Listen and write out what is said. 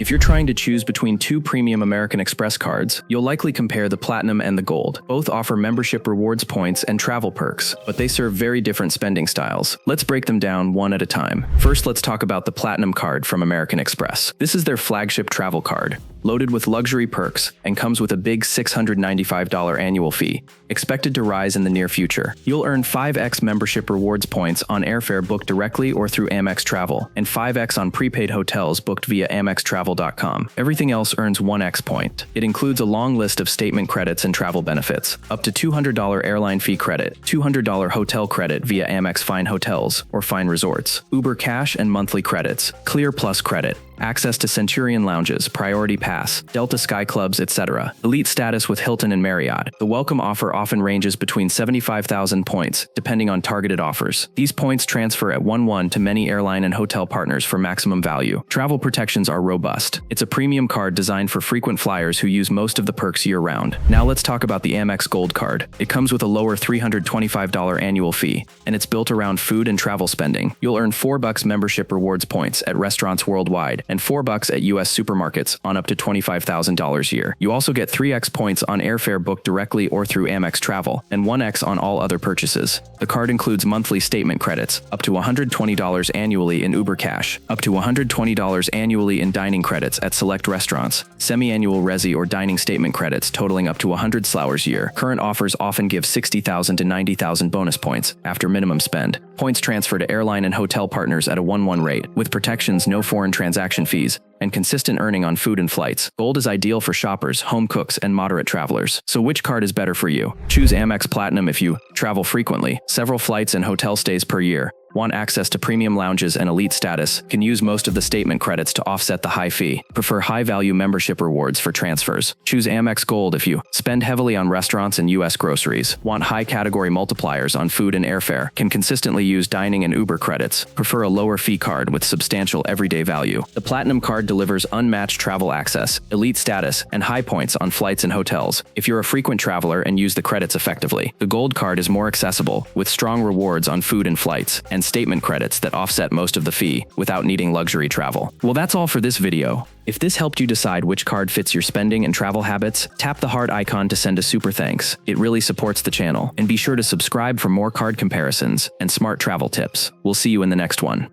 If you're trying to choose between two premium American Express cards, you'll likely compare the Platinum and the Gold. Both offer membership rewards points and travel perks, but they serve very different spending styles. Let's break them down one at a time. First, let's talk about the Platinum card from American Express. This is their flagship travel card, loaded with luxury perks, and comes with a big $695 annual fee, expected to rise in the near future. You'll earn 5x membership rewards points on airfare booked directly or through Amex Travel, and 5x on prepaid hotels booked via AmexTravel.com. Everything else earns 1x point. It includes a long list of statement credits and travel benefits, up to $200 airline fee credit, $200 hotel credit via Amex Fine Hotels or Fine Resorts, Uber Cash and monthly credits, Clear Plus credit, access to Centurion lounges, Priority Pass, Delta Sky Clubs, etc. Elite status with Hilton and Marriott. The welcome offer often ranges between 75,000 points, depending on targeted offers. These points transfer at 1:1 to many airline and hotel partners for maximum value. Travel protections are robust. It's a premium card designed for frequent flyers who use most of the perks year-round. Now let's talk about the Amex Gold card. It comes with a lower $325 annual fee, and it's built around food and travel spending. You'll earn $4 membership rewards points at restaurants worldwide, and $4 at U.S. supermarkets on up to $25,000 a year. You also get 3x points on airfare booked directly or through Amex Travel, and 1x on all other purchases. The card includes monthly statement credits, up to $120 annually in Uber Cash, up to $120 annually in dining credits at select restaurants, semi-annual resi or dining statement credits totaling up to 100 slowers a year. Current offers often give 60,000 to 90,000 bonus points after minimum spend. Points transfer to airline and hotel partners at a 1:1 rate, with protections, no foreign transaction fees, and consistent earning on food and flights. Gold is ideal for shoppers, home cooks, and moderate travelers. So which card is better for you? Choose Amex Platinum if you travel frequently, several flights and hotel stays per year, want access to premium lounges and elite status, can use most of the statement credits to offset the high fee, prefer high-value membership rewards for transfers. Choose Amex Gold if you spend heavily on restaurants and U.S. groceries, want high-category multipliers on food and airfare, can consistently use dining and Uber credits, prefer a lower fee card with substantial everyday value. The Platinum card delivers unmatched travel access, elite status, and high points on flights and hotels if you're a frequent traveler and use the credits effectively. The Gold card is more accessible, with strong rewards on food and flights, and statement credits that offset most of the fee without needing luxury travel. Well, that's all for this video. If this helped you decide which card fits your spending and travel habits, tap the heart icon to send a super thanks. It really supports the channel. And be sure to subscribe for more card comparisons and smart travel tips. We'll see you in the next one.